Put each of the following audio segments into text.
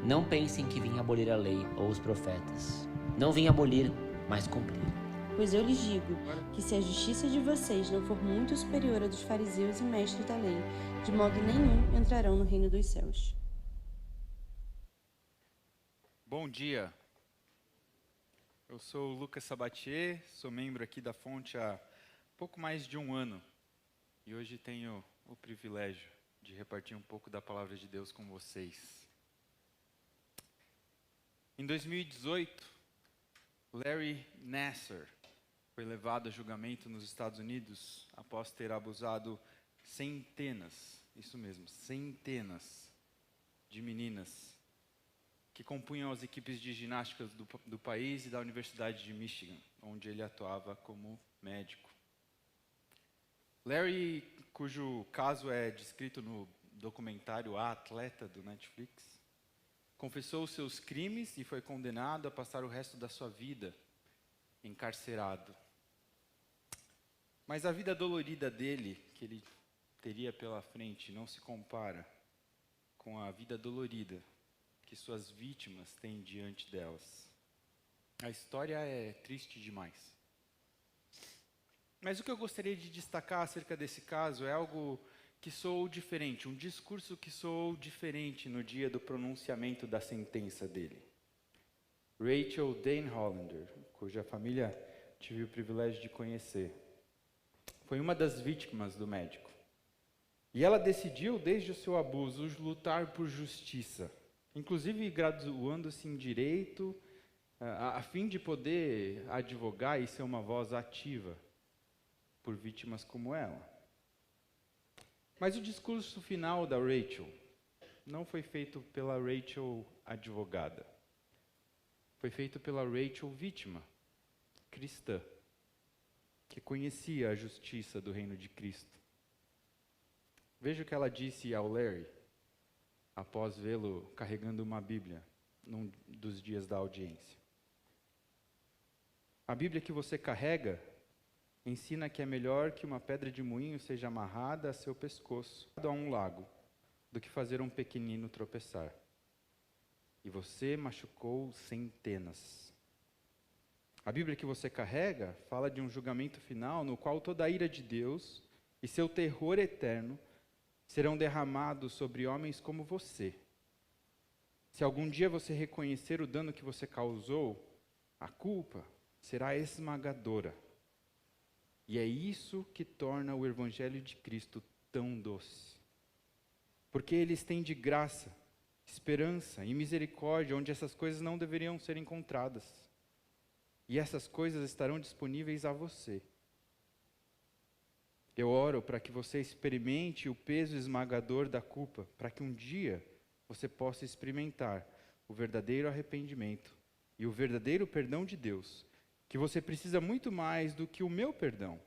Não pensem que vim abolir a lei ou os profetas. Não vim abolir, mas cumprir. Pois eu lhes digo que se a justiça de vocês não for muito superior à dos fariseus e mestres da lei, de modo nenhum entrarão no reino dos céus. Bom dia, eu sou o Lucas Sabatier, sou membro aqui da Fonte há pouco mais de um ano e hoje tenho o privilégio de repartir um pouco da palavra de Deus com vocês. Em 2018, Larry Nassar foi levado a julgamento nos Estados Unidos após ter abusado centenas de meninas que compunham as equipes de ginástica do país e da Universidade de Michigan, onde ele atuava como médico. Larry, cujo caso é descrito no documentário A Atleta, do Netflix, confessou seus crimes e foi condenado a passar o resto da sua vida encarcerado. Mas a vida dolorida dele, que ele teria pela frente, não se compara com a vida dolorida que suas vítimas têm diante delas. A história é triste demais. Mas o que eu gostaria de destacar acerca desse caso é algo que soou diferente, um discurso que soou diferente no dia do pronunciamento da sentença dele. Rachel Denhollander, cuja família tive o privilégio de conhecer, foi uma das vítimas do médico. E ela decidiu, desde o seu abuso, lutar por justiça, inclusive graduando-se em direito, a fim de poder advogar e ser uma voz ativa por vítimas como ela. Mas o discurso final da Rachel não foi feito pela Rachel advogada. Foi feito pela Rachel vítima, cristã, que conhecia a justiça do reino de Cristo. Veja o que ela disse ao Larry, após vê-lo carregando uma Bíblia num dos dias da audiência. A Bíblia que você carrega ensina que é melhor que uma pedra de moinho seja amarrada a seu pescoço a um lago, do que fazer um pequenino tropeçar. E você machucou centenas. A Bíblia que você carrega fala de um julgamento final no qual toda a ira de Deus e seu terror eterno serão derramados sobre homens como você. Se algum dia você reconhecer o dano que você causou, a culpa será esmagadora. E é isso que torna o Evangelho de Cristo tão doce. Porque ele estende graça, esperança e misericórdia onde essas coisas não deveriam ser encontradas. E essas coisas estarão disponíveis a você. Eu oro para que você experimente o peso esmagador da culpa, para que um dia você possa experimentar o verdadeiro arrependimento e o verdadeiro perdão de Deus, que você precisa muito mais do que o meu perdão,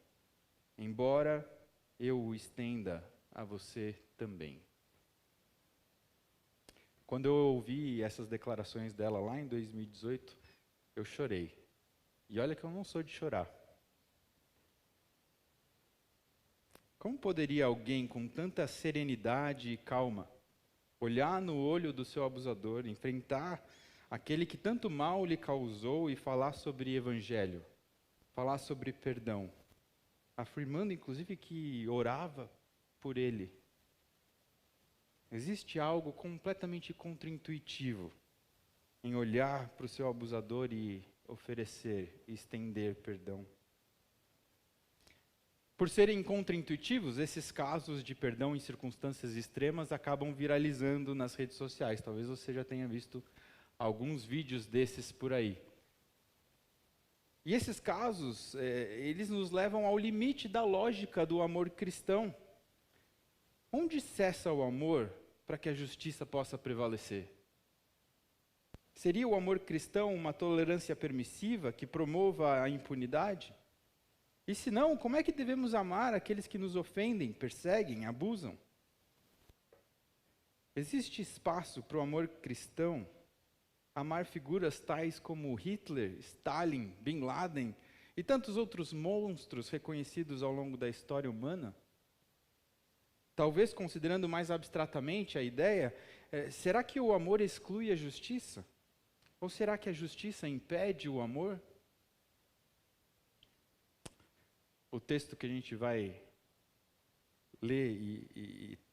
embora eu o estenda a você também. Quando eu ouvi essas declarações dela lá em 2018, eu chorei. E olha que eu não sou de chorar. Como poderia alguém com tanta serenidade e calma olhar no olho do seu abusador, enfrentar aquele que tanto mal lhe causou e falar sobre evangelho, falar sobre perdão, afirmando inclusive que orava por ele? Existe algo completamente contraintuitivo em olhar para o seu abusador e oferecer e estender perdão. Por serem contraintuitivos, esses casos de perdão em circunstâncias extremas acabam viralizando nas redes sociais. Talvez você já tenha visto alguns vídeos desses por aí. E esses casos, eles nos levam ao limite da lógica do amor cristão. Onde cessa o amor para que a justiça possa prevalecer? Seria o amor cristão uma tolerância permissiva que promova a impunidade? E se não, como é que devemos amar aqueles que nos ofendem, perseguem, abusam? Existe espaço para o amor cristão amar figuras tais como Hitler, Stalin, Bin Laden e tantos outros monstros reconhecidos ao longo da história humana? Talvez, considerando mais abstratamente a ideia, será que o amor exclui a justiça? Ou será que a justiça impede o amor? O texto que a gente vai ler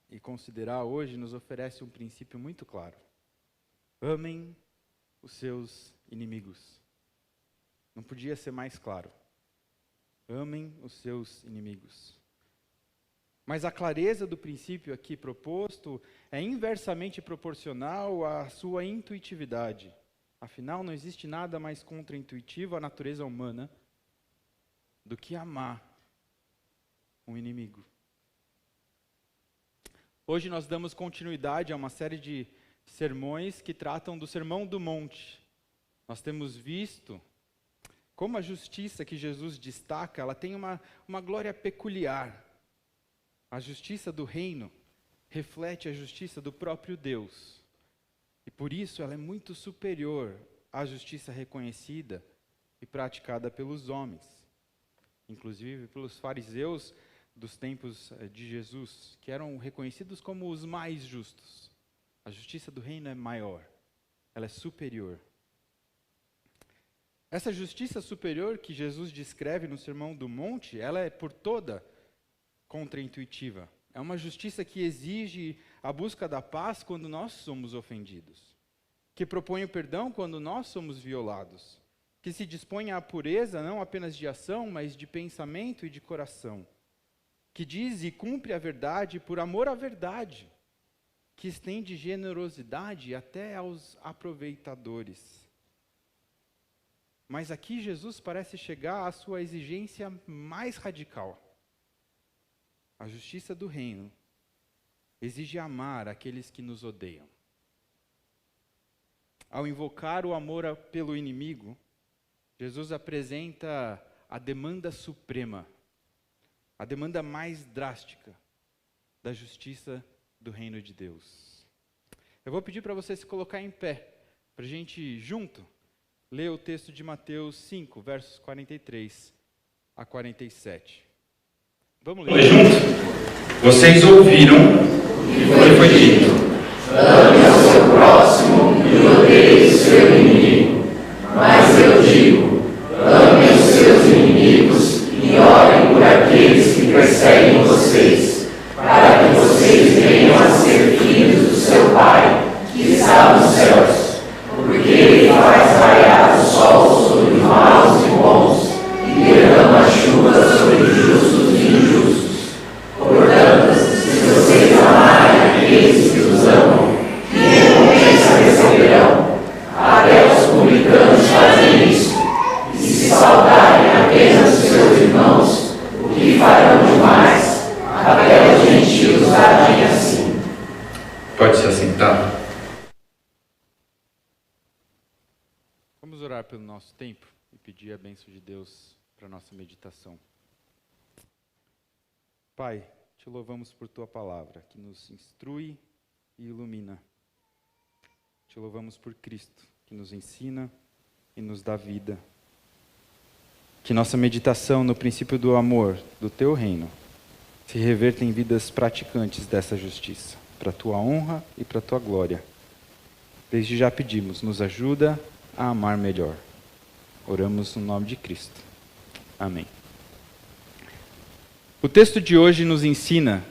e considerar hoje nos oferece um princípio muito claro. Amem os seus inimigos. Não podia ser mais claro. Amem os seus inimigos. Mas a clareza do princípio aqui proposto é inversamente proporcional à sua intuitividade. Afinal, não existe nada mais contraintuitivo à natureza humana do que amar um inimigo. Hoje nós damos continuidade a uma série de sermões que tratam do Sermão do Monte. Nós temos visto como a justiça que Jesus destaca, ela tem uma glória peculiar. A justiça do reino reflete a justiça do próprio Deus. E por isso ela é muito superior à justiça reconhecida e praticada pelos homens. Inclusive pelos fariseus dos tempos de Jesus, que eram reconhecidos como os mais justos. A justiça do reino é maior, ela é superior. Essa justiça superior que Jesus descreve no Sermão do Monte, ela é por toda contraintuitiva. É uma justiça que exige a busca da paz quando nós somos ofendidos, que propõe o perdão quando nós somos violados, que se dispõe à pureza não apenas de ação, mas de pensamento e de coração, que diz e cumpre a verdade por amor à verdade, que estende generosidade até aos aproveitadores. Mas aqui Jesus parece chegar à sua exigência mais radical. A justiça do reino exige amar aqueles que nos odeiam. Ao invocar o amor pelo inimigo, Jesus apresenta a demanda suprema, a demanda mais drástica da justiça do reino de Deus. Eu vou pedir para você se colocar em pé, para a gente junto ler o texto de Mateus 5, versos 43 a 47. Vamos ler junto? Vocês ouviram o que foi dito: ame ao seu próximo e odeie o seu inimigo. Mas eu digo: ame os seus inimigos e orem por aqueles que perseguem vocês, para que vocês venham a ser filhos do seu Pai, que está nos céus. Porque Ele faz raiar o sol sobre maus e bons, e derrama chuva sobre justos e injustos. Portanto, se vocês amarem aqueles que os amam, que recompensa receberão? Até os publicanos fazem isso. E se saudarem apenas os seus irmãos, o que farão demais? Até os gentios agem assim. Pode se assentar. Vamos orar pelo nosso tempo e pedir a bênção de Deus para a nossa meditação. Pai, te louvamos por tua palavra, que nos instrui e ilumina. Te louvamos por Cristo, que nos ensina e nos dá vida. Que nossa meditação no princípio do amor, do teu reino, se reverta em vidas praticantes dessa justiça, para a tua honra e para a tua glória. Desde já pedimos, nos ajuda a amar melhor. Oramos no nome de Cristo. Amém. O texto de hoje nos ensina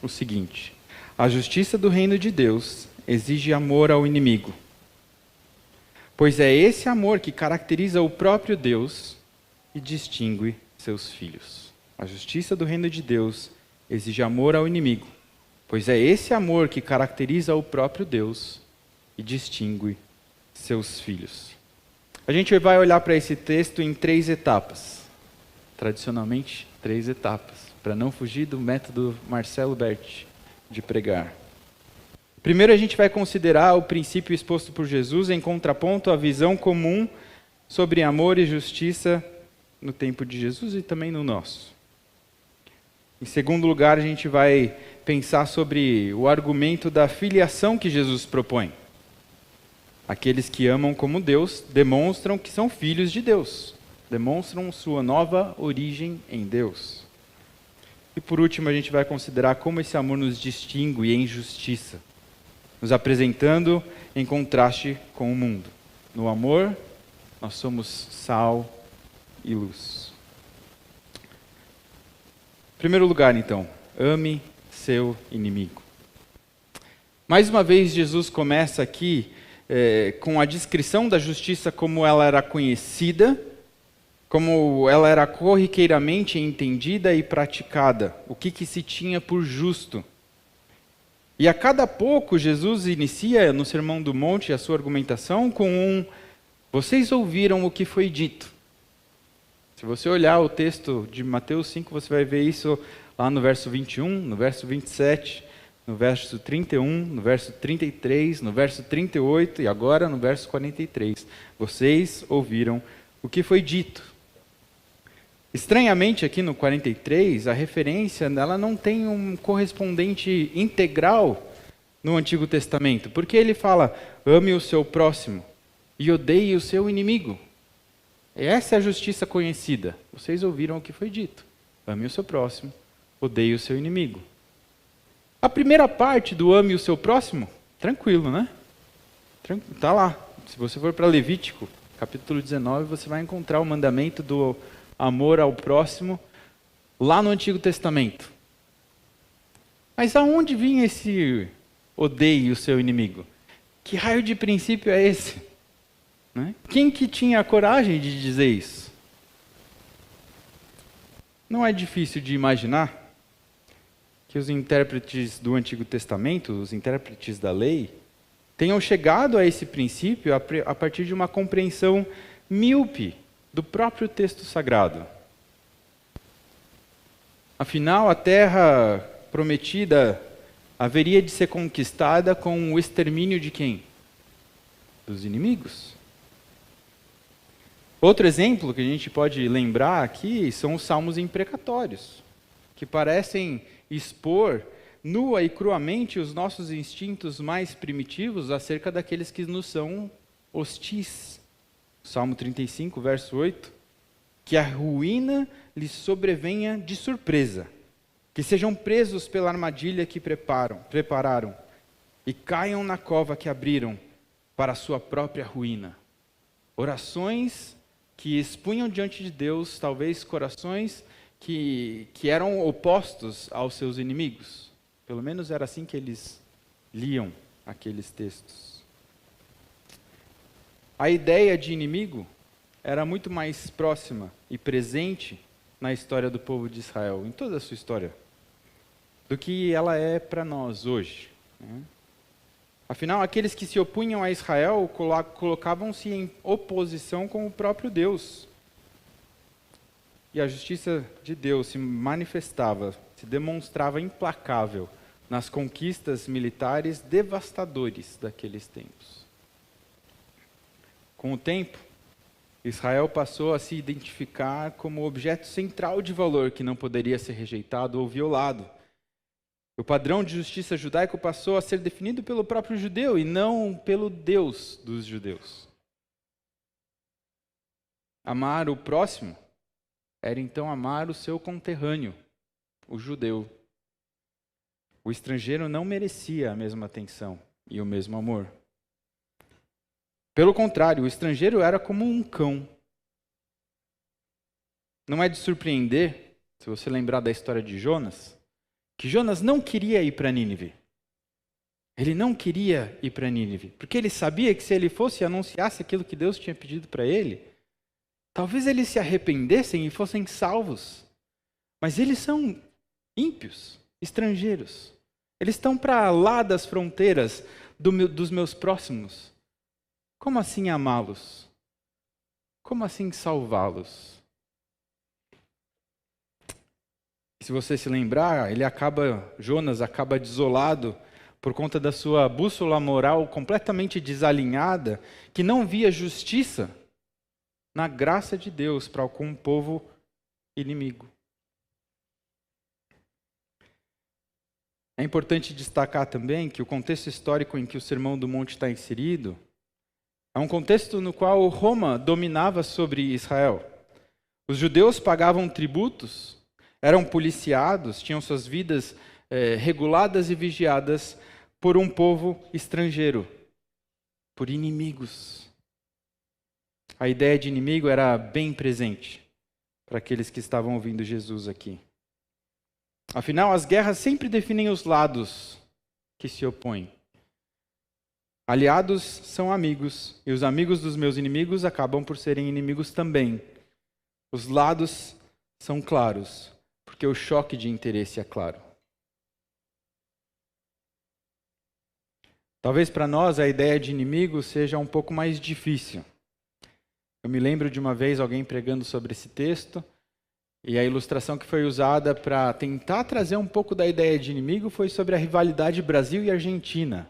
o seguinte: a justiça do reino de Deus exige amor ao inimigo, pois é esse amor que caracteriza o próprio Deus e distingue seus filhos. A justiça do reino de Deus exige amor ao inimigo, pois é esse amor que caracteriza o próprio Deus e distingue seus filhos. A gente vai olhar para esse texto em 3 etapas. Tradicionalmente, 3 etapas, para não fugir do método Marcelo Berti de pregar. Primeiro a gente vai considerar o princípio exposto por Jesus em contraponto à visão comum sobre amor e justiça no tempo de Jesus e também no nosso. Em segundo lugar, a gente vai pensar sobre o argumento da filiação que Jesus propõe. Aqueles que amam como Deus demonstram que são filhos de Deus, demonstram sua nova origem em Deus. E por último, a gente vai considerar como esse amor nos distingue em justiça, nos apresentando em contraste com o mundo. No amor, nós somos sal e luz. Em primeiro lugar, então, ame seu inimigo. Mais uma vez, Jesus começa aqui com a descrição da justiça como ela era conhecida, como ela era corriqueiramente entendida e praticada, o que se tinha por justo. E a cada pouco, Jesus inicia no Sermão do Monte a sua argumentação com vocês ouviram o que foi dito. Se você olhar o texto de Mateus 5, você vai ver isso lá no verso 21, no verso 27, no verso 31, no verso 33, no verso 38 e agora no verso 43. Vocês ouviram o que foi dito. Estranhamente, aqui no 43, a referência ela não tem um correspondente integral no Antigo Testamento, porque ele fala, ame o seu próximo e odeie o seu inimigo. Essa é a justiça conhecida. Vocês ouviram o que foi dito. Ame o seu próximo, odeie o seu inimigo. A primeira parte do ame o seu próximo, tranquilo, né? Está lá. Se você for para Levítico, capítulo 19, você vai encontrar o mandamento do amor ao próximo lá no Antigo Testamento. Mas aonde vinha esse odeie o seu inimigo? Que raio de princípio é esse? Né? Quem que tinha a coragem de dizer isso? Não é difícil de imaginar que os intérpretes do Antigo Testamento, os intérpretes da lei, tenham chegado a esse princípio a partir de uma compreensão míope do próprio texto sagrado. Afinal, a terra prometida haveria de ser conquistada com o extermínio de quem? Dos inimigos. Outro exemplo que a gente pode lembrar aqui são os salmos imprecatórios, que parecem expor nua e cruamente os nossos instintos mais primitivos acerca daqueles que nos são hostis. Salmo 35, verso 8, que a ruína lhes sobrevenha de surpresa, que sejam presos pela armadilha que prepararam e caiam na cova que abriram para a sua própria ruína. Orações que expunham diante de Deus, talvez corações que eram opostos aos seus inimigos. Pelo menos era assim que eles liam aqueles textos. A ideia de inimigo era muito mais próxima e presente na história do povo de Israel, em toda a sua história, do que ela é para nós hoje. Afinal, aqueles que se opunham a Israel colocavam-se em oposição com o próprio Deus. E a justiça de Deus se manifestava, se demonstrava implacável nas conquistas militares devastadoras daqueles tempos. Com o tempo, Israel passou a se identificar como objeto central de valor que não poderia ser rejeitado ou violado. O padrão de justiça judaico passou a ser definido pelo próprio judeu e não pelo Deus dos judeus. Amar o próximo era então amar o seu conterrâneo, o judeu. O estrangeiro não merecia a mesma atenção e o mesmo amor. Pelo contrário, o estrangeiro era como um cão. Não é de surpreender, se você lembrar da história de Jonas, que Jonas não queria ir para Nínive. Ele não queria ir para Nínive, porque ele sabia que se ele fosse e anunciasse aquilo que Deus tinha pedido para ele, talvez eles se arrependessem e fossem salvos. Mas eles são ímpios, estrangeiros. Eles estão para lá das fronteiras dos meus próximos. Como assim amá-los? Como assim salvá-los? Se você se lembrar, Jonas acaba desolado por conta da sua bússola moral completamente desalinhada, que não via justiça na graça de Deus para com um povo inimigo. É importante destacar também que o contexto histórico em que o Sermão do Monte está inserido É um contexto no qual Roma dominava sobre Israel. Os judeus pagavam tributos, eram policiados, tinham suas vidas reguladas e vigiadas por um povo estrangeiro, por inimigos. A ideia de inimigo era bem presente para aqueles que estavam ouvindo Jesus aqui. Afinal, as guerras sempre definem os lados que se opõem. Aliados são amigos, e os amigos dos meus inimigos acabam por serem inimigos também. Os lados são claros, porque o choque de interesse é claro. Talvez para nós a ideia de inimigo seja um pouco mais difícil. Eu me lembro de uma vez alguém pregando sobre esse texto, e a ilustração que foi usada para tentar trazer um pouco da ideia de inimigo foi sobre a rivalidade Brasil e Argentina.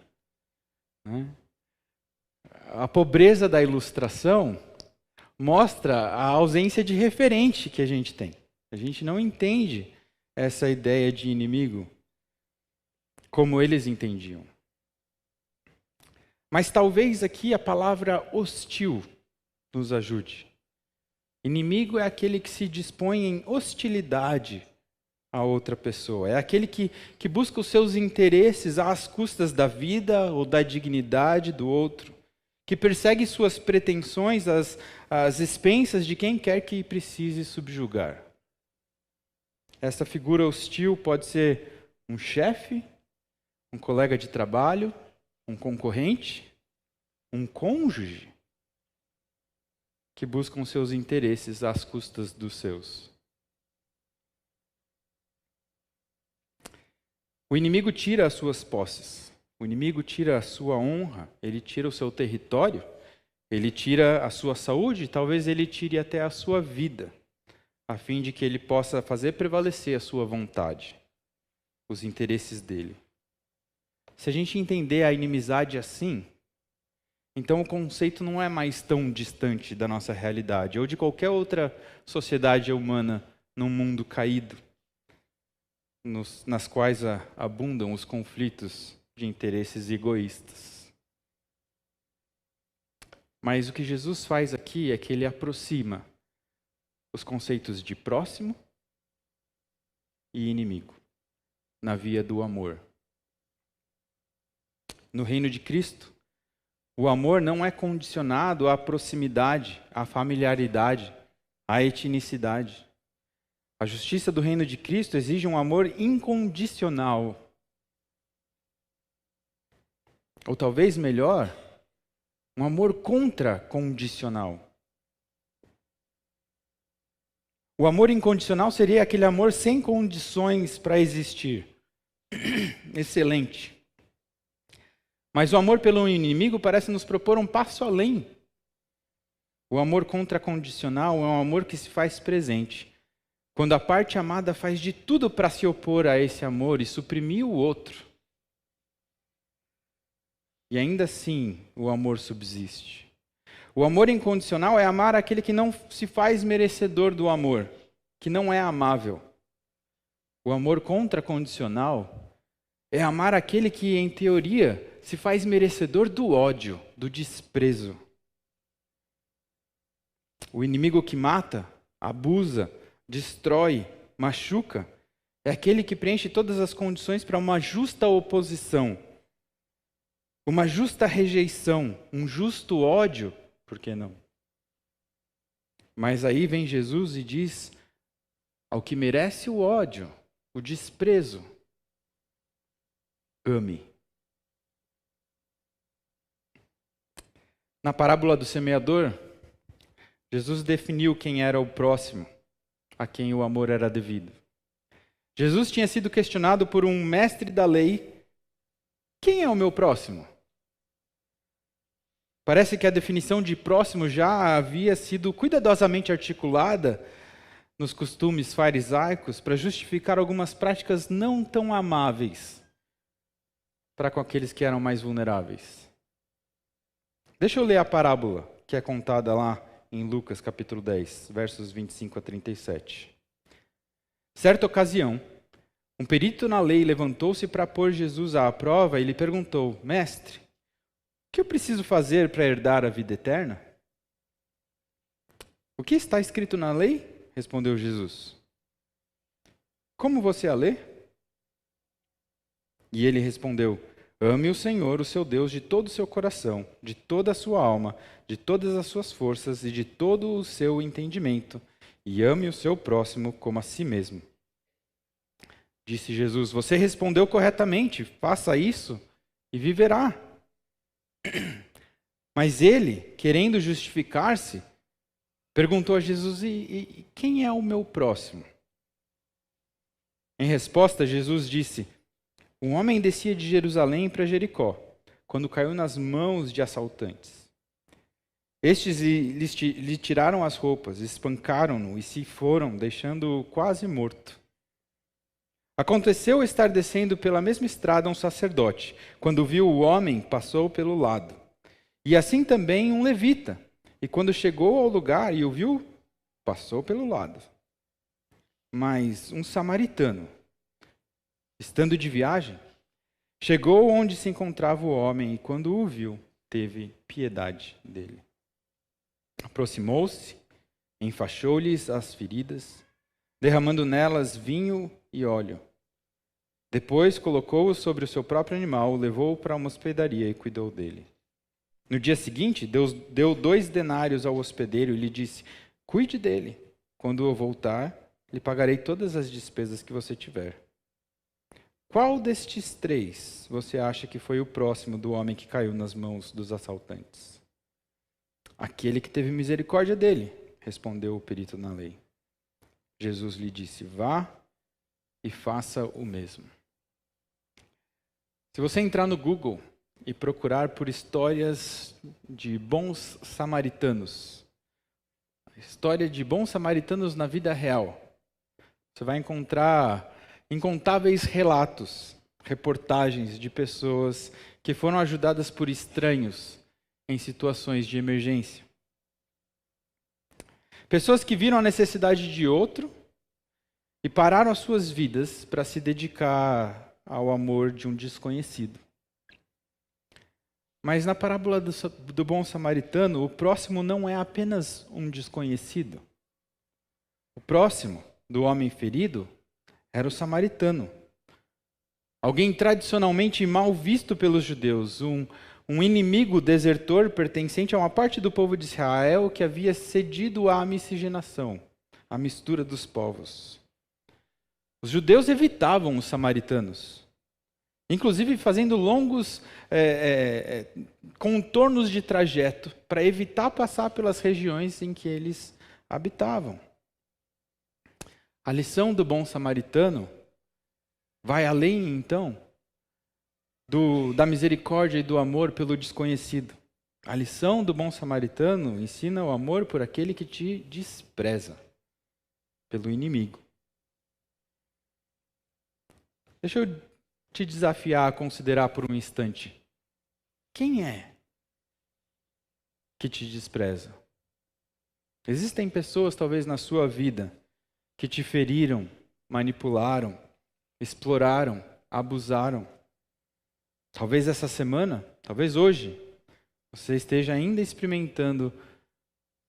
A pobreza da ilustração mostra a ausência de referente que a gente tem. A gente não entende essa ideia de inimigo como eles entendiam. Mas talvez aqui a palavra hostil nos ajude. Inimigo é aquele que se dispõe em hostilidade a outra pessoa. É aquele que busca os seus interesses às custas da vida ou da dignidade do outro. Que persegue suas pretensões às expensas de quem quer que precise subjugar. Essa figura hostil pode ser um chefe, um colega de trabalho, um concorrente, um cônjuge, que buscam seus interesses às custas dos seus. O inimigo tira as suas posses, o inimigo tira a sua honra, ele tira o seu território, ele tira a sua saúde, talvez ele tire até a sua vida, a fim de que ele possa fazer prevalecer a sua vontade, os interesses dele. Se a gente entender a inimizade assim, então o conceito não é mais tão distante da nossa realidade, ou de qualquer outra sociedade humana num mundo caído, nas quais abundam os conflitos de interesses egoístas. Mas o que Jesus faz aqui é que ele aproxima os conceitos de próximo e inimigo, na via do amor. No reino de Cristo, o amor não é condicionado à proximidade, à familiaridade, à etnicidade. A justiça do reino de Cristo exige um amor incondicional. Ou talvez melhor, um amor contracondicional. O amor incondicional seria aquele amor sem condições para existir. Excelente. Mas o amor pelo inimigo parece nos propor um passo além. O amor contracondicional é um amor que se faz presente, quando a parte amada faz de tudo para se opor a esse amor e suprimir o outro. E ainda assim, o amor subsiste. O amor incondicional é amar aquele que não se faz merecedor do amor, que não é amável. O amor contracondicional é amar aquele que, em teoria, se faz merecedor do ódio, do desprezo. O inimigo que mata, abusa, destrói, machuca, é aquele que preenche todas as condições para uma justa oposição, uma justa rejeição, um justo ódio, por que não? Mas aí vem Jesus e diz ao que merece o ódio, o desprezo, ame. Na parábola do semeador, Jesus definiu quem era o próximo, a quem o amor era devido. Jesus tinha sido questionado por um mestre da lei: quem é o meu próximo? Parece que a definição de próximo já havia sido cuidadosamente articulada nos costumes farisaicos para justificar algumas práticas não tão amáveis para com aqueles que eram mais vulneráveis. Deixa eu ler a parábola que é contada lá em Lucas capítulo 10, versos 25 a 37. Certa ocasião, um perito na lei levantou-se para pôr Jesus à prova e lhe perguntou: Mestre, que eu preciso fazer para herdar a vida eterna? O que está escrito na lei? Respondeu Jesus. Como você a lê? E ele respondeu: ame o Senhor, o seu Deus, de todo o seu coração, de toda a sua alma, de todas as suas forças e de todo o seu entendimento, e ame o seu próximo como a si mesmo. Disse Jesus: você respondeu corretamente, faça isso e viverá. Mas ele, querendo justificar-se, perguntou a Jesus: e quem é o meu próximo? Em resposta, Jesus disse: um homem descia de Jerusalém para Jericó, quando caiu nas mãos de assaltantes. Estes lhe tiraram as roupas, espancaram-no e se foram, deixando-o quase morto. Aconteceu estar descendo pela mesma estrada um sacerdote. Quando viu o homem, passou pelo lado. E assim também um levita. E quando chegou ao lugar e o viu, passou pelo lado. Mas um samaritano, estando de viagem, chegou onde se encontrava o homem e quando o viu, teve piedade dele. Aproximou-se, enfaixou-lhes as feridas, derramando nelas vinho e óleo. Depois colocou-o sobre o seu próprio animal, o levou para uma hospedaria e cuidou dele. No dia seguinte, deu 2 denários ao hospedeiro e lhe disse: cuide dele. Quando eu voltar, lhe pagarei todas as despesas que você tiver. Qual destes 3 você acha que foi o próximo do homem que caiu nas mãos dos assaltantes? Aquele que teve misericórdia dele, respondeu o perito na lei. Jesus lhe disse: vá e faça o mesmo. Se você entrar no Google e procurar por histórias de bons samaritanos, história de bons samaritanos na vida real, você vai encontrar incontáveis relatos, reportagens de pessoas que foram ajudadas por estranhos em situações de emergência. Pessoas que viram a necessidade de outro e pararam as suas vidas para se dedicar ao amor de um desconhecido. Mas na parábola do bom samaritano, o próximo não é apenas um desconhecido. O próximo do homem ferido era o samaritano. Alguém tradicionalmente mal visto pelos judeus, um inimigo desertor pertencente a uma parte do povo de Israel que havia cedido à miscigenação, à mistura dos povos. Os judeus evitavam os samaritanos, inclusive fazendo longos contornos de trajeto para evitar passar pelas regiões em que eles habitavam. A lição do bom samaritano vai além, então, da misericórdia e do amor pelo desconhecido. A lição do bom samaritano ensina o amor por aquele que te despreza, pelo inimigo. Deixa eu te desafiar a considerar por um instante. Quem é que te despreza? Existem pessoas, talvez, na sua vida que te feriram, manipularam, exploraram, abusaram. Talvez essa semana, talvez hoje, você esteja ainda experimentando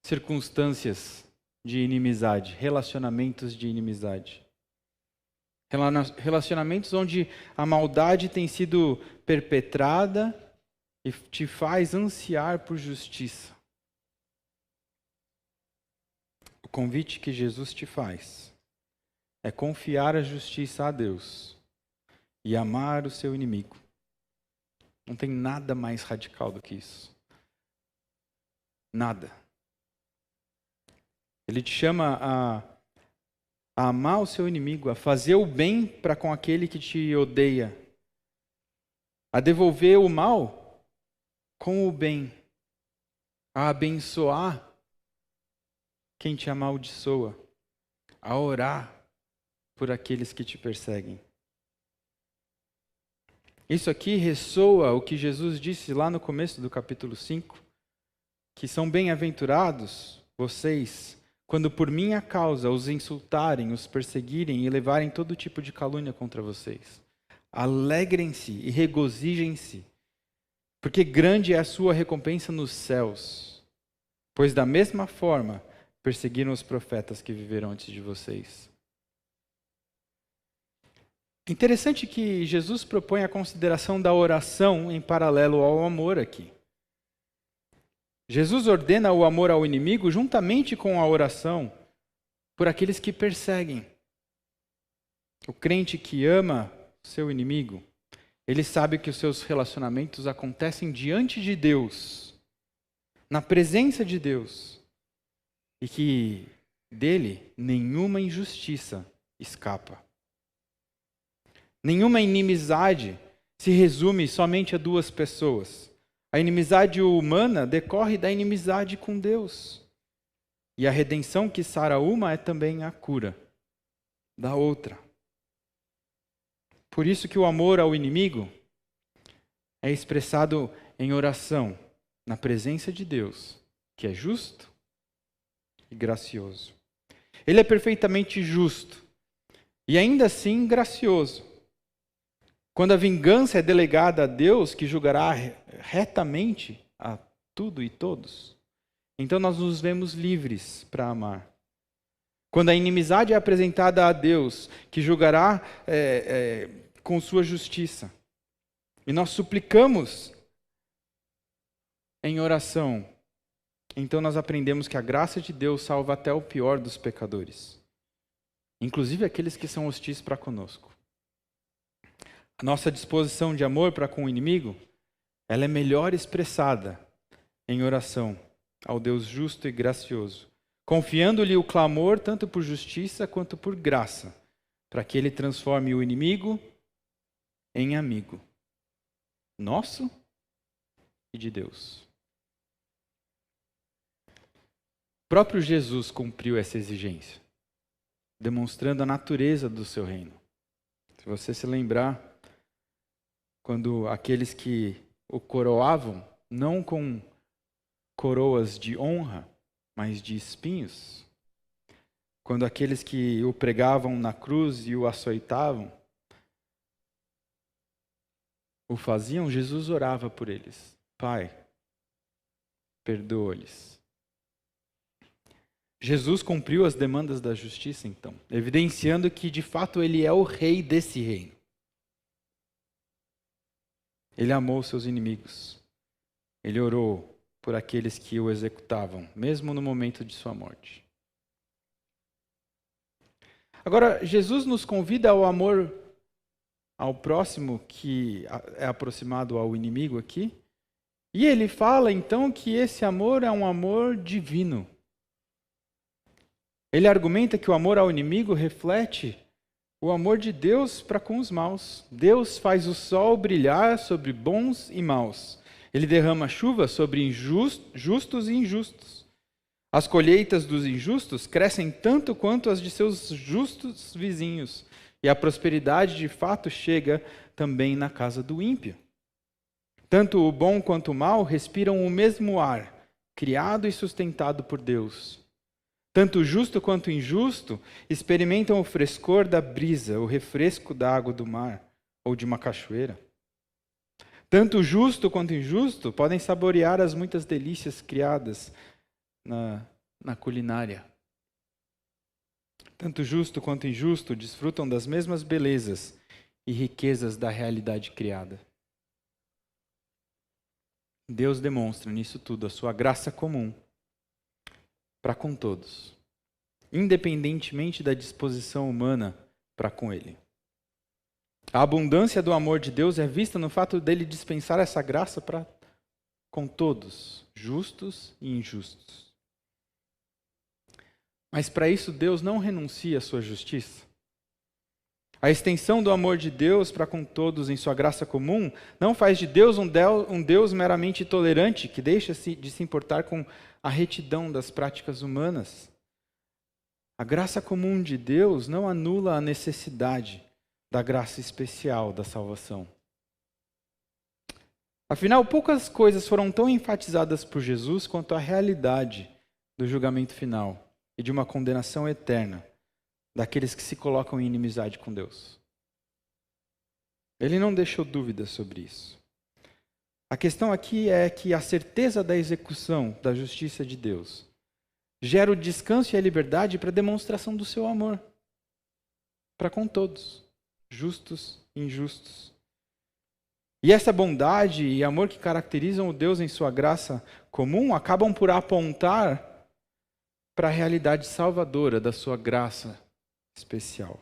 circunstâncias de inimizade, relacionamentos de inimizade. Relacionamentos onde a maldade tem sido perpetrada e te faz ansiar por justiça. O convite que Jesus te faz é confiar a justiça a Deus e amar o seu inimigo. Não tem nada mais radical do que isso. Nada. Ele te chama a amar o seu inimigo, a fazer o bem para com aquele que te odeia, a devolver o mal com o bem, a abençoar quem te amaldiçoa, a orar por aqueles que te perseguem. Isso aqui ressoa o que Jesus disse lá no começo do capítulo 5, que são bem-aventurados vocês quando por minha causa os insultarem, os perseguirem e levarem todo tipo de calúnia contra vocês. Alegrem-se e regozijem-se, porque grande é a sua recompensa nos céus, pois da mesma forma perseguiram os profetas que viveram antes de vocês. Interessante que Jesus propõe a consideração da oração em paralelo ao amor aqui. Jesus ordena o amor ao inimigo juntamente com a oração por aqueles que perseguem. O crente que ama seu inimigo, ele sabe que os seus relacionamentos acontecem diante de Deus, na presença de Deus, e que dele nenhuma injustiça escapa. Nenhuma inimizade se resume somente a duas pessoas. A inimizade humana decorre da inimizade com Deus. E a redenção que sara uma é também a cura da outra. Por isso que o amor ao inimigo é expressado em oração, na presença de Deus, que é justo e gracioso. Ele é perfeitamente justo e ainda assim gracioso. Quando a vingança é delegada a Deus, que julgará retamente a tudo e todos, então nós nos vemos livres para amar. Quando a inimizade é apresentada a Deus, que julgará com sua justiça, e nós suplicamos em oração, então nós aprendemos que a graça de Deus salva até o pior dos pecadores, inclusive aqueles que são hostis para conosco. A nossa disposição de amor para com o inimigo, ela é melhor expressada em oração ao Deus justo e gracioso, confiando-lhe o clamor tanto por justiça quanto por graça, para que ele transforme o inimigo em amigo nosso e de Deus. O próprio Jesus cumpriu essa exigência, demonstrando a natureza do seu reino. Se você se lembrar, quando aqueles que o coroavam, não com coroas de honra, mas de espinhos, quando aqueles que o pregavam na cruz e o açoitavam, o faziam, Jesus orava por eles. Pai, perdoa-lhes. Jesus cumpriu as demandas da justiça, então, evidenciando que, de fato, ele é o rei desse reino. Ele amou seus inimigos. Ele orou por aqueles que o executavam, mesmo no momento de sua morte. Agora, Jesus nos convida ao amor ao próximo, que é aproximado ao inimigo aqui. E ele fala, então, que esse amor é um amor divino. Ele argumenta que o amor ao inimigo reflete o amor de Deus para com os maus. Deus faz o sol brilhar sobre bons e maus. Ele derrama chuva sobre justos e injustos. As colheitas dos injustos crescem tanto quanto as de seus justos vizinhos. E a prosperidade de fato chega também na casa do ímpio. Tanto o bom quanto o mal respiram o mesmo ar, criado e sustentado por Deus. Tanto o justo quanto o injusto experimentam o frescor da brisa, o refresco da água do mar ou de uma cachoeira. Tanto o justo quanto o injusto podem saborear as muitas delícias criadas na culinária. Tanto o justo quanto o injusto desfrutam das mesmas belezas e riquezas da realidade criada. Deus demonstra nisso tudo a sua graça comum para com todos, independentemente da disposição humana para com ele. A abundância do amor de Deus é vista no fato dele dispensar essa graça para com todos, justos e injustos. Mas para isso Deus não renuncia à sua justiça. A extensão do amor de Deus para com todos em sua graça comum não faz de Deus um Deus meramente tolerante que deixa de se importar com a retidão das práticas humanas. A graça comum de Deus não anula a necessidade da graça especial da salvação. Afinal, poucas coisas foram tão enfatizadas por Jesus quanto a realidade do julgamento final e de uma condenação eterna daqueles que se colocam em inimizade com Deus. Ele não deixou dúvidas sobre isso. A questão aqui é que a certeza da execução da justiça de Deus gera o descanso e a liberdade para a demonstração do seu amor para com todos, justos e injustos. E essa bondade e amor que caracterizam o Deus em sua graça comum acabam por apontar para a realidade salvadora da sua graça especial.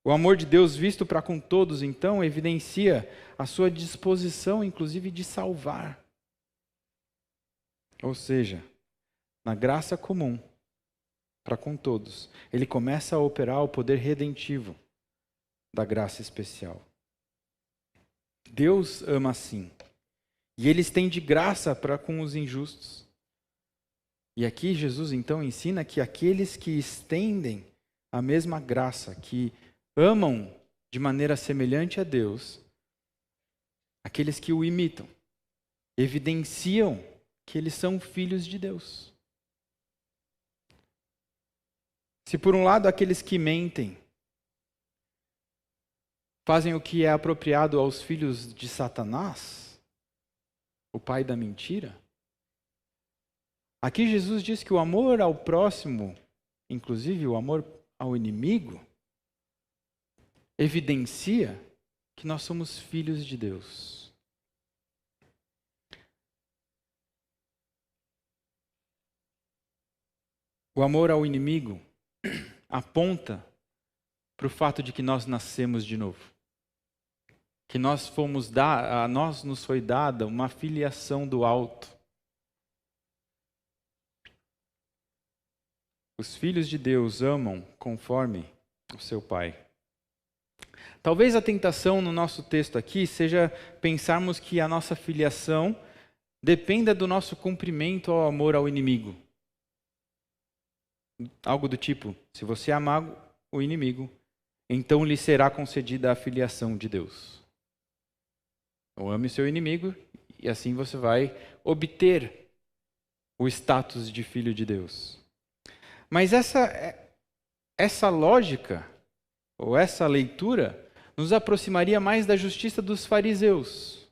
O amor de Deus visto para com todos, então, evidencia a sua disposição, inclusive, de salvar. Ou seja, na graça comum, para com todos, ele começa a operar o poder redentivo da graça especial. Deus ama assim. E ele estende graça para com os injustos. E aqui Jesus então ensina que aqueles que estendem a mesma graça, que amam de maneira semelhante a Deus, aqueles que o imitam, evidenciam que eles são filhos de Deus. Se por um lado aqueles que mentem fazem o que é apropriado aos filhos de Satanás, o pai da mentira, aqui Jesus diz que o amor ao próximo, inclusive o amor ao inimigo, evidencia que nós somos filhos de Deus. O amor ao inimigo aponta para o fato de que nós nascemos de novo. Que a nós nos foi dada uma filiação do alto. Os filhos de Deus amam conforme o seu Pai. Talvez a tentação no nosso texto aqui seja pensarmos que a nossa filiação dependa do nosso cumprimento ao amor ao inimigo. Algo do tipo, se você amar o inimigo, então lhe será concedida a filiação de Deus. Então ame o seu inimigo e assim você vai obter o status de filho de Deus. Mas essa lógica, ou essa leitura, nos aproximaria mais da justiça dos fariseus,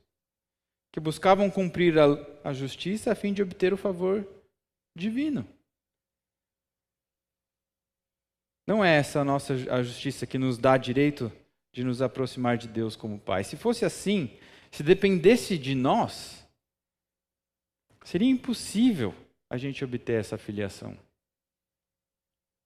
que buscavam cumprir a justiça a fim de obter o favor divino. Não é essa a justiça que nos dá direito de nos aproximar de Deus como Pai. Se fosse assim, se dependesse de nós, seria impossível a gente obter essa filiação.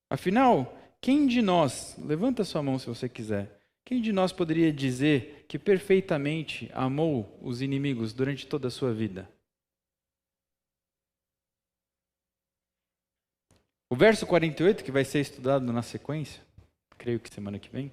Afinal, quem de nós, levanta sua mão se você quiser, quem de nós poderia dizer que perfeitamente amou os inimigos durante toda a sua vida? O verso 48, que vai ser estudado na sequência, creio que semana que vem,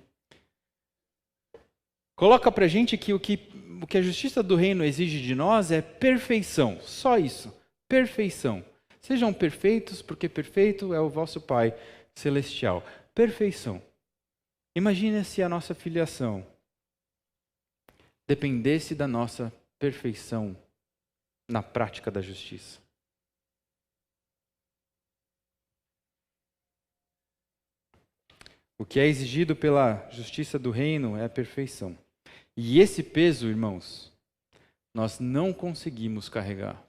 coloca pra gente que o que a justiça do reino exige de nós é perfeição, só isso, perfeição. Sejam perfeitos, porque perfeito é o vosso Pai celestial. Perfeição. Imagina se a nossa filiação dependesse da nossa perfeição na prática da justiça. O que é exigido pela justiça do reino é a perfeição. E esse peso, irmãos, nós não conseguimos carregar.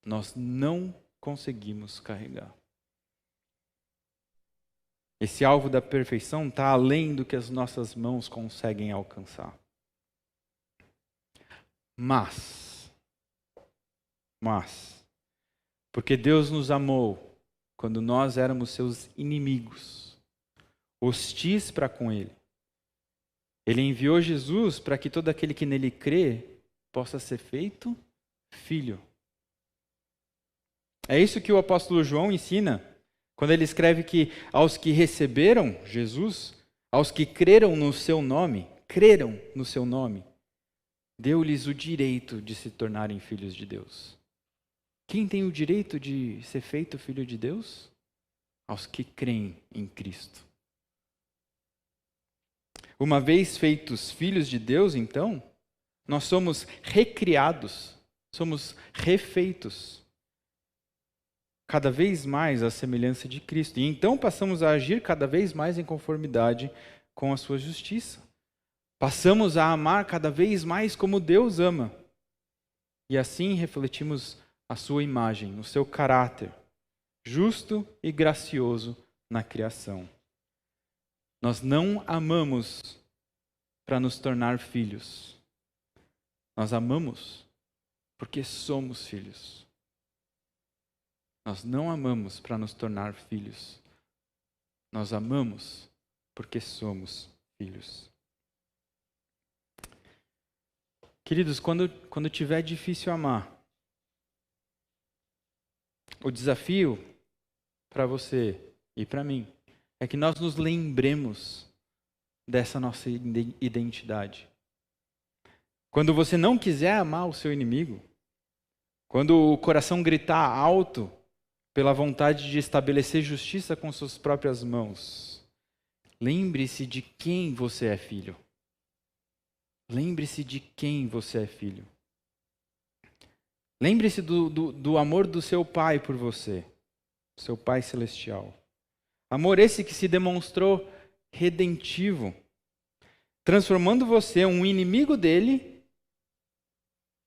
Nós não conseguimos carregar. Esse alvo da perfeição está além do que as nossas mãos conseguem alcançar. Mas, porque Deus nos amou quando nós éramos seus inimigos, hostis para com Ele, Ele enviou Jesus para que todo aquele que nele crê possa ser feito filho. É isso que o apóstolo João ensina quando ele escreve que aos que receberam Jesus, aos que creram no seu nome, deu-lhes o direito de se tornarem filhos de Deus. Quem tem o direito de ser feito filho de Deus? Aos que creem em Cristo. Uma vez feitos filhos de Deus, então, nós somos recriados, somos refeitos cada vez mais à semelhança de Cristo. E então passamos a agir cada vez mais em conformidade com a sua justiça. Passamos a amar cada vez mais como Deus ama. e assim refletimos a sua imagem, o seu caráter, justo e gracioso na criação. Nós não amamos para nos tornar filhos. Nós amamos porque somos filhos. Nós não amamos para nos tornar filhos. Nós amamos porque somos filhos. Queridos, quando tiver difícil amar, o desafio para você e para mim é que nós nos lembremos dessa nossa identidade. Quando você não quiser amar o seu inimigo, quando o coração gritar alto pela vontade de estabelecer justiça com suas próprias mãos, lembre-se de quem você é filho. Lembre-se de quem você é filho. Lembre-se do amor do seu Pai por você, seu Pai Celestial. Amor esse que se demonstrou redentivo, transformando você, um inimigo dele,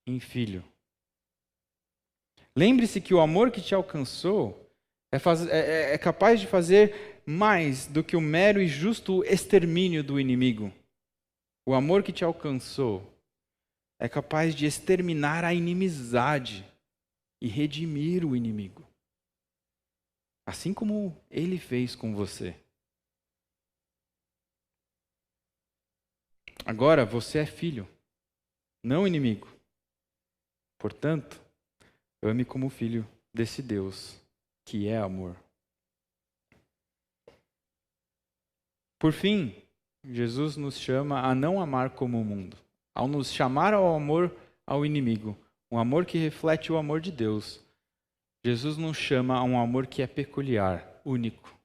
em filho. Lembre-se que o amor que te alcançou é capaz de fazer mais do que o mero e justo extermínio do inimigo. O amor que te alcançou é capaz de exterminar a inimizade e redimir o inimigo. Assim como ele fez com você. Agora você é filho, não inimigo. Portanto, ame como filho desse Deus que é amor. Por fim, Jesus nos chama a não amar como o mundo. Ao nos chamar ao amor ao inimigo, um amor que reflete o amor de Deus, Jesus nos chama a um amor que é peculiar, único.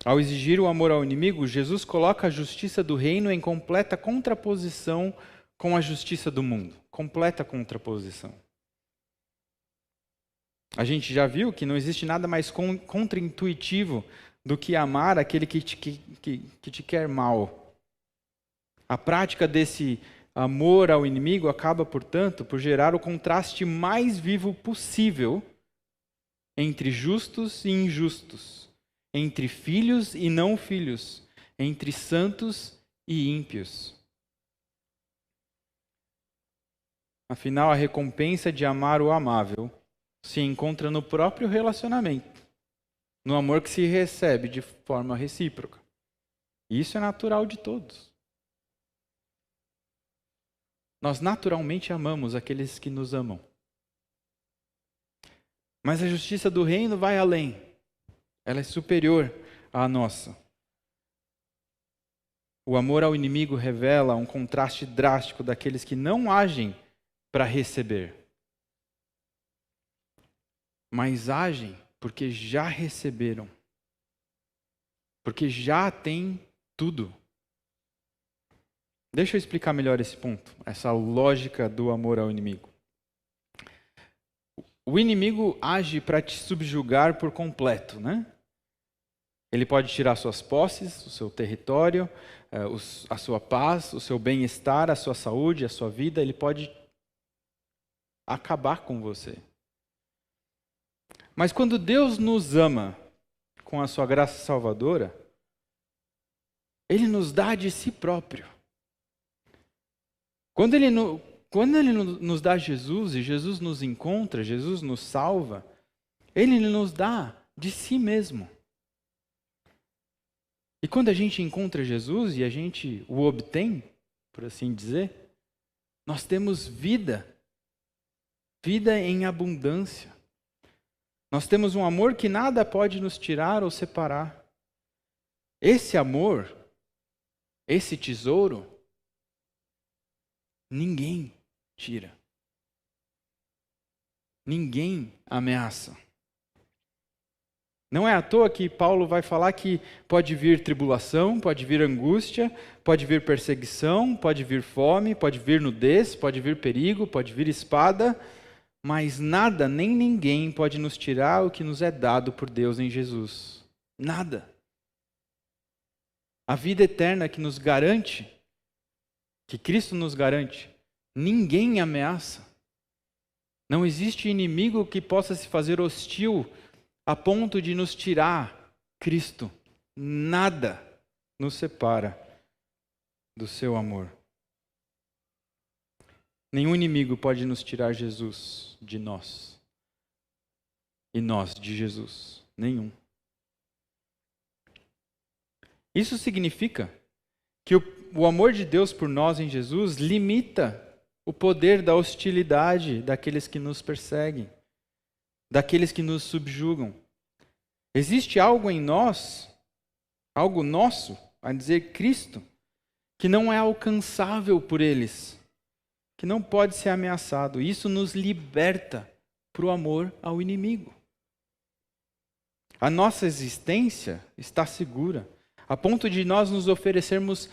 Ao exigir o amor ao inimigo, Jesus coloca a justiça do reino em completa contraposição com a justiça do mundo. Completa contraposição. A gente já viu que não existe nada mais contraintuitivo do que amar aquele que te quer mal. A prática desse amor ao inimigo acaba, portanto, por gerar o contraste mais vivo possível entre justos e injustos, entre filhos e não filhos, entre santos e ímpios. Afinal, a recompensa de amar o amável se encontra no próprio relacionamento, no amor que se recebe de forma recíproca. Isso é natural de todos. Nós naturalmente amamos aqueles que nos amam. Mas a justiça do reino vai além. Ela é superior à nossa. O amor ao inimigo revela um contraste drástico daqueles que não agem para receber, mas agem porque já receberam, porque já têm tudo. Deixa eu explicar melhor esse ponto, essa lógica do amor ao inimigo. O inimigo age para te subjugar por completo, né? Ele pode tirar suas posses, o seu território, a sua paz, o seu bem-estar, a sua saúde, a sua vida. Ele pode acabar com você. Mas quando Deus nos ama com a sua graça salvadora, Ele nos dá de si próprio. Quando ele nos dá Jesus e Jesus nos encontra, Jesus nos salva, Ele nos dá de si mesmo. E quando a gente encontra Jesus e a gente o obtém, por assim dizer, nós temos vida. Vida em abundância. Nós temos um amor que nada pode nos tirar ou separar. Esse amor, esse tesouro, ninguém tira. Ninguém ameaça. Não é à toa que Paulo vai falar que pode vir tribulação, pode vir angústia, pode vir perseguição, pode vir fome, pode vir nudez, pode vir perigo, pode vir espada, mas nada nem ninguém pode nos tirar o que nos é dado por Deus em Jesus. Nada. A vida eterna que nos garante, que Cristo nos garante, ninguém ameaça. Não existe inimigo que possa se fazer hostil a ponto de nos tirar Cristo. Nada nos separa do seu amor. Nenhum inimigo pode nos tirar Jesus de nós. E nós de Jesus. Nenhum. Isso significa que o amor de Deus por nós em Jesus limita o poder da hostilidade daqueles que nos perseguem, daqueles que nos subjugam. Existe algo em nós, algo nosso, a dizer Cristo, que não é alcançável por eles, que não pode ser ameaçado. Isso nos liberta para o amor ao inimigo. A nossa existência está segura, a ponto de nós nos oferecermos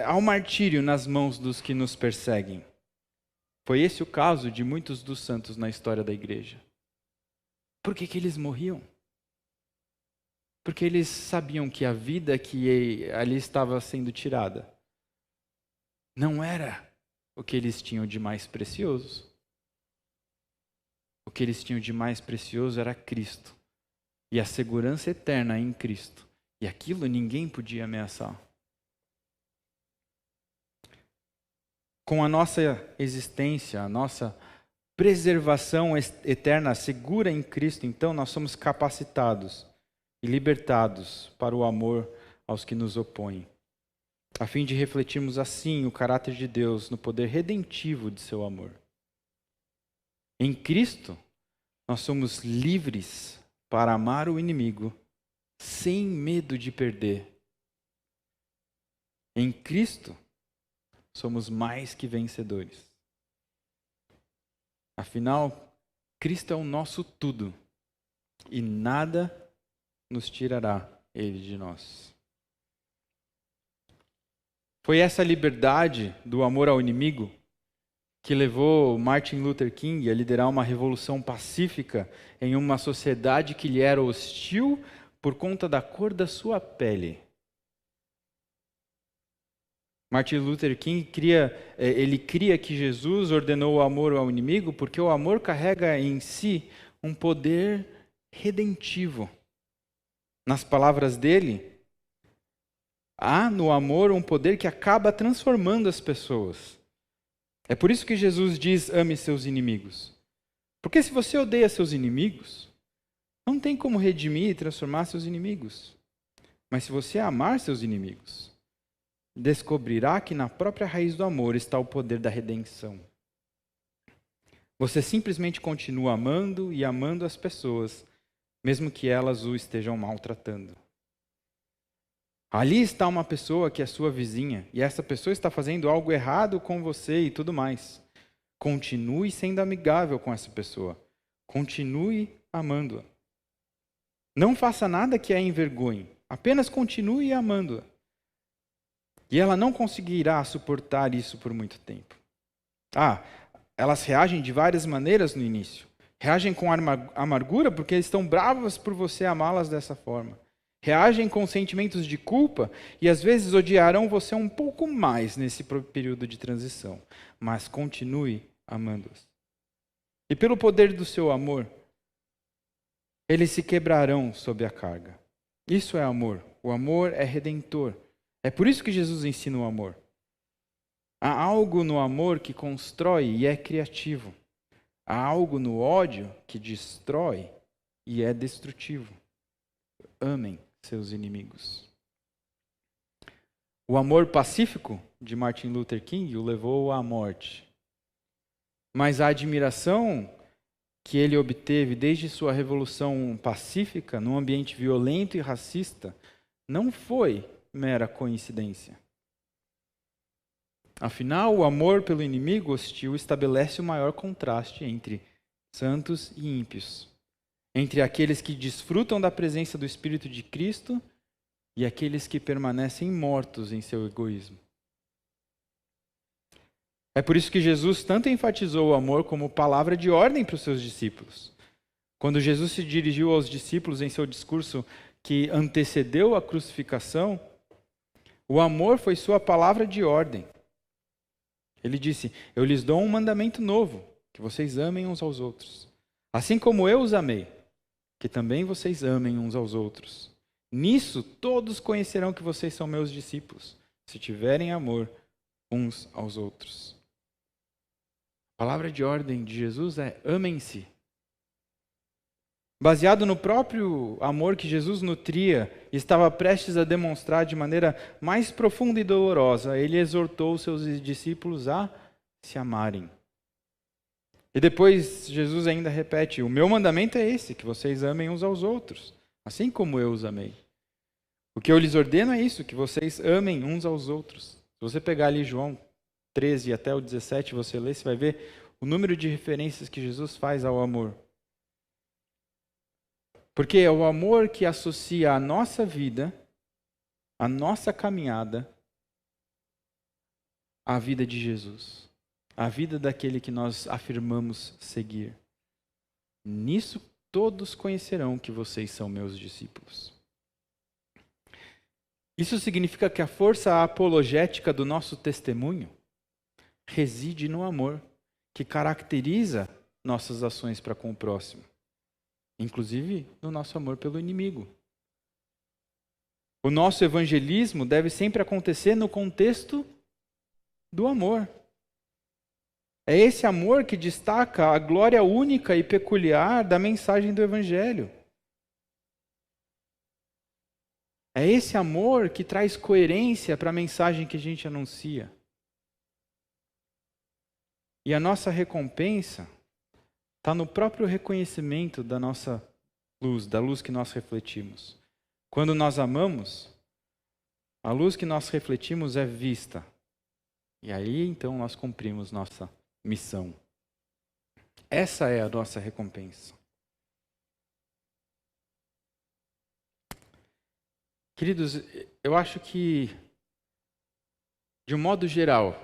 ao martírio nas mãos dos que nos perseguem. Foi esse o caso de muitos dos santos na história da igreja. Por que eles morriam? Porque eles sabiam que a vida que ali estava sendo tirada não era o que eles tinham de mais precioso. O que eles tinham de mais precioso era Cristo e a segurança eterna em Cristo. E aquilo ninguém podia ameaçar. Com a nossa existência, a nossa preservação eterna segura em Cristo, então nós somos capacitados e libertados para o amor aos que nos opõem, a fim de refletirmos assim o caráter de Deus no poder redentivo de seu amor. Em Cristo, nós somos livres para amar o inimigo sem medo de perder. Em Cristo, somos mais que vencedores. Afinal, Cristo é o nosso tudo e nada nos tirará Ele de nós. Foi essa liberdade do amor ao inimigo que levou Martin Luther King a liderar uma revolução pacífica em uma sociedade que lhe era hostil por conta da cor da sua pele. Martin Luther King cria que Jesus ordenou o amor ao inimigo porque o amor carrega em si um poder redentivo. Nas palavras dele, há no amor um poder que acaba transformando as pessoas. É por isso que Jesus diz: ame seus inimigos. Porque se você odeia seus inimigos, não tem como redimir e transformar seus inimigos. Mas se você amar seus inimigos, descobrirá que na própria raiz do amor está o poder da redenção. Você simplesmente continua amando e amando as pessoas, mesmo que elas o estejam maltratando. Ali está uma pessoa que é sua vizinha, e essa pessoa está fazendo algo errado com você e tudo mais. Continue sendo amigável com essa pessoa. Continue amando-a. Não faça nada que a envergonhe. Apenas continue amando-a. E ela não conseguirá suportar isso por muito tempo. Elas reagem de várias maneiras no início. Reagem com amargura porque estão bravas por você amá-las dessa forma. Reagem com sentimentos de culpa e às vezes odiarão você um pouco mais nesse período de transição. Mas continue amando-as. E pelo poder do seu amor, eles se quebrarão sob a carga. Isso é amor. O amor é redentor. É por isso que Jesus ensina o amor. Há algo no amor que constrói e é criativo. Há algo no ódio que destrói e é destrutivo. Amem seus inimigos. O amor pacífico de Martin Luther King o levou à morte. Mas a admiração que ele obteve desde sua revolução pacífica, num ambiente violento e racista, não foi mera coincidência. Afinal, o amor pelo inimigo hostil estabelece o maior contraste entre santos e ímpios, entre aqueles que desfrutam da presença do Espírito de Cristo e aqueles que permanecem mortos em seu egoísmo. É por isso que Jesus tanto enfatizou o amor como palavra de ordem para os seus discípulos. Quando Jesus se dirigiu aos discípulos em seu discurso que antecedeu a crucificação, o amor foi sua palavra de ordem. Ele disse: eu lhes dou um mandamento novo, que vocês amem uns aos outros. Assim como eu os amei, que também vocês amem uns aos outros. Nisso todos conhecerão que vocês são meus discípulos, se tiverem amor uns aos outros. A palavra de ordem de Jesus é: amem-se. Baseado no próprio amor que Jesus nutria e estava prestes a demonstrar de maneira mais profunda e dolorosa, ele exortou os seus discípulos a se amarem. E depois Jesus ainda repete: o meu mandamento é esse, que vocês amem uns aos outros, assim como eu os amei. O que eu lhes ordeno é isso, que vocês amem uns aos outros. Se você pegar ali João 13 até o 17, você lê, você vai ver o número de referências que Jesus faz ao amor. Porque é o amor que associa a nossa vida, a nossa caminhada, à vida de Jesus. A vida daquele que nós afirmamos seguir. Nisso todos conhecerão que vocês são meus discípulos. Isso significa que a força apologética do nosso testemunho reside no amor que caracteriza nossas ações para com o próximo. Inclusive no nosso amor pelo inimigo. O nosso evangelismo deve sempre acontecer no contexto do amor. É esse amor que destaca a glória única e peculiar da mensagem do evangelho. É esse amor que traz coerência para a mensagem que a gente anuncia. E a nossa recompensa está no próprio reconhecimento da nossa luz, da luz que nós refletimos. Quando nós amamos, a luz que nós refletimos é vista. E aí então nós cumprimos nossa missão. Essa é a nossa recompensa. Queridos, eu acho que, de um modo geral,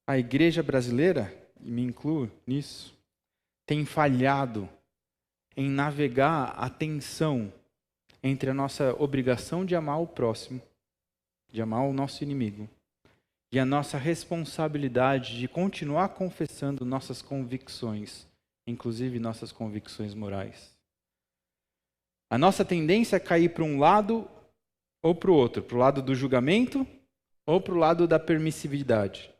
a igreja brasileira, e me incluo nisso, tem falhado em navegar a tensão entre a nossa obrigação de amar o próximo, de amar o nosso inimigo, e a nossa responsabilidade de continuar confessando nossas convicções, inclusive nossas convicções morais. A nossa tendência é cair para um lado ou para o outro, para o lado do julgamento ou para o lado da permissividade.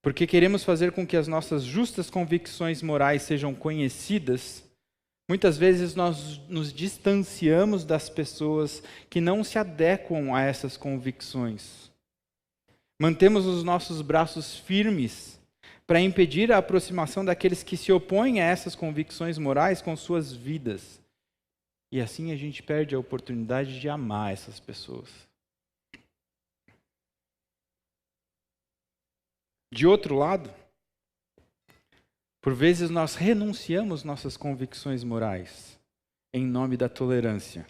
Porque queremos fazer com que as nossas justas convicções morais sejam conhecidas, muitas vezes nós nos distanciamos das pessoas que não se adequam a essas convicções. Mantemos os nossos braços firmes para impedir a aproximação daqueles que se opõem a essas convicções morais com suas vidas. E assim a gente perde a oportunidade de amar essas pessoas. De outro lado, por vezes nós renunciamos nossas convicções morais em nome da tolerância,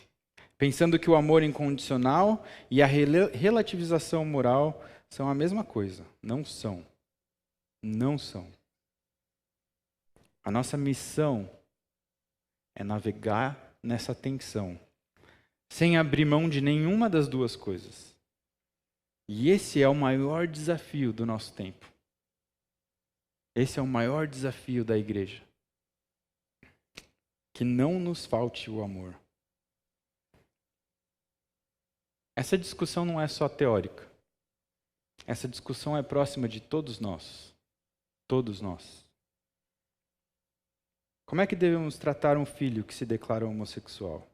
pensando que o amor incondicional e a relativização moral são a mesma coisa. Não são. Não são. A nossa missão é navegar nessa tensão, sem abrir mão de nenhuma das duas coisas. E esse é o maior desafio do nosso tempo. Esse é o maior desafio da igreja. Que não nos falte o amor. Essa discussão não é só teórica. Essa discussão é próxima de todos nós. Todos nós. Como é que devemos tratar um filho que se declara homossexual?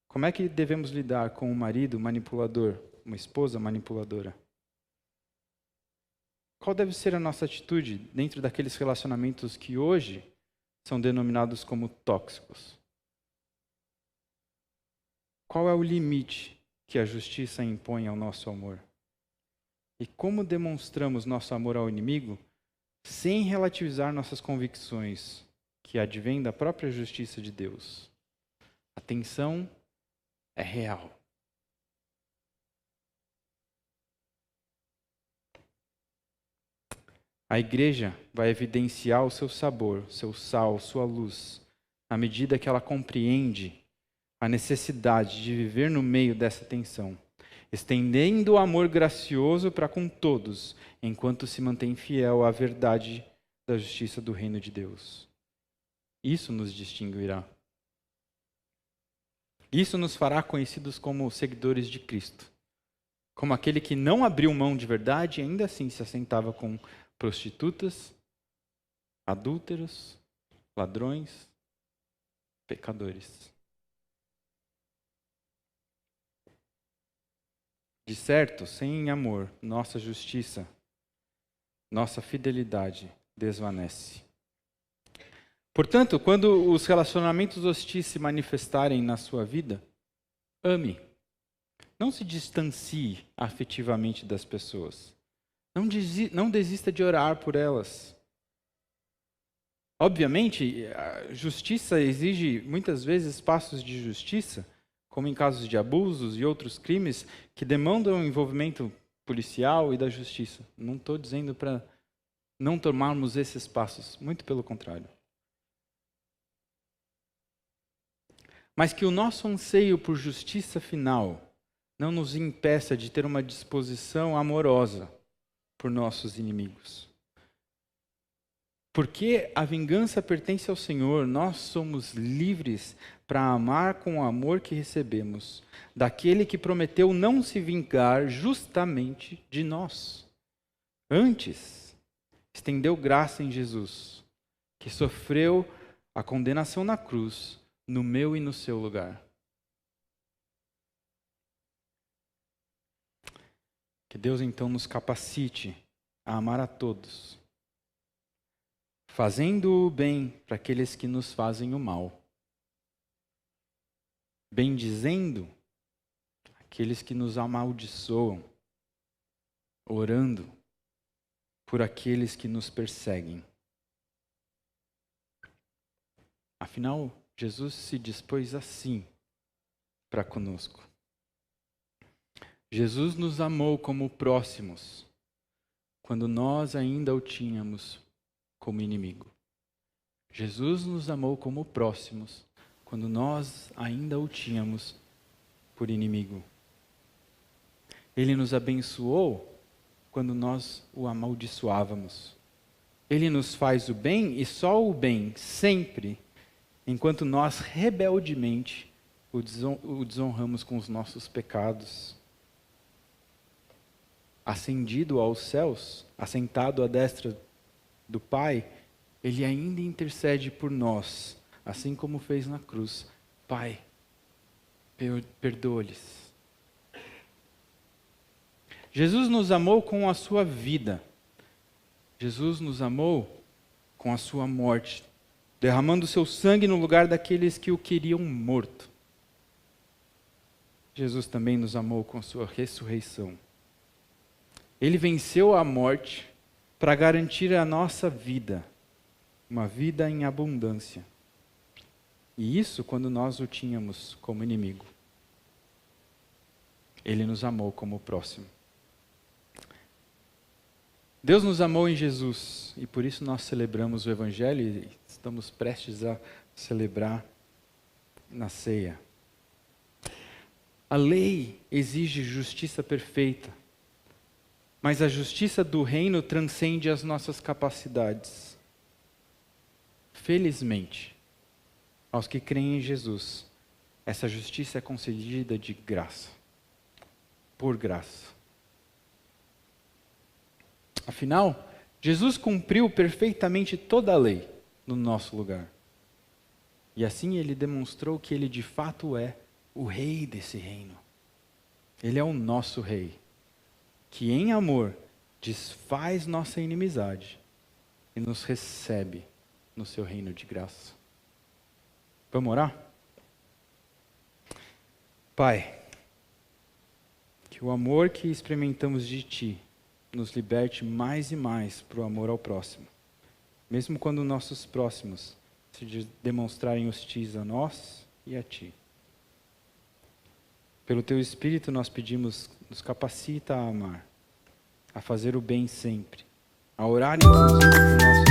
Como é que devemos lidar com um marido manipulador, uma esposa manipuladora? Qual deve ser a nossa atitude dentro daqueles relacionamentos que hoje são denominados como tóxicos? Qual é o limite que a justiça impõe ao nosso amor? E como demonstramos nosso amor ao inimigo sem relativizar nossas convicções, que advêm da própria justiça de Deus? A tensão é real. A igreja vai evidenciar o seu sabor, seu sal, sua luz, à medida que ela compreende a necessidade de viver no meio dessa tensão estendendo o amor gracioso para com todos, enquanto se mantém fiel à verdade da justiça do reino de Deus. Isso nos distinguirá. Isso nos fará conhecidos como seguidores de Cristo, como aquele que não abriu mão de verdade e ainda assim se assentava com prostitutas, adúlteros, ladrões, pecadores. De certo, sem amor, nossa justiça, nossa fidelidade desvanece. Portanto, quando os relacionamentos hostis se manifestarem na sua vida, ame. Não se distancie afetivamente das pessoas. Não desista de orar por elas. Obviamente, a justiça exige muitas vezes passos de justiça, como em casos de abusos e outros crimes que demandam o envolvimento policial e da justiça. Não estou dizendo para não tomarmos esses passos, muito pelo contrário. Mas que o nosso anseio por justiça final não nos impeça de ter uma disposição amorosa por nossos inimigos. Porque a vingança pertence ao Senhor, nós somos livres para amar com o amor que recebemos, daquele que prometeu não se vingar justamente de nós. Antes, estendeu graça em Jesus, que sofreu a condenação na cruz, no meu e no seu lugar. Que Deus então nos capacite a amar a todos, fazendo o bem para aqueles que nos fazem o mal, bendizendo aqueles que nos amaldiçoam, orando por aqueles que nos perseguem. Afinal, Jesus se dispôs assim para conosco. Jesus nos amou como próximos, quando nós ainda o tínhamos como inimigo. Jesus nos amou como próximos, quando nós ainda o tínhamos por inimigo. Ele nos abençoou quando nós o amaldiçoávamos. Ele nos faz o bem e só o bem, sempre, enquanto nós rebeldemente o desonramos com os nossos pecados. Ascendido aos céus, assentado à destra do Pai, Ele ainda intercede por nós, assim como fez na cruz. Pai, perdoa-lhes. Jesus nos amou com a sua vida. Jesus nos amou com a sua morte, derramando o seu sangue no lugar daqueles que o queriam morto. Jesus também nos amou com a sua ressurreição. Ele venceu a morte para garantir a nossa vida, uma vida em abundância. E isso quando nós o tínhamos como inimigo. Ele nos amou como próximo. Deus nos amou em Jesus e por isso nós celebramos o Evangelho e estamos prestes a celebrar na ceia. A lei exige justiça perfeita, mas a justiça do reino transcende as nossas capacidades. Felizmente, aos que creem em Jesus, essa justiça é concedida de graça, por graça. Afinal, Jesus cumpriu perfeitamente toda a lei no nosso lugar. E assim ele demonstrou que ele de fato é o rei desse reino. Ele é o nosso rei, que em amor desfaz nossa inimizade e nos recebe no seu reino de graça. Vamos orar? Pai, que o amor que experimentamos de Ti nos liberte mais e mais para o amor ao próximo, mesmo quando nossos próximos se demonstrarem hostis a nós e a Ti. Pelo Teu Espírito nós pedimos, nos capacita a amar, a fazer o bem sempre, a orar inclusive por nossos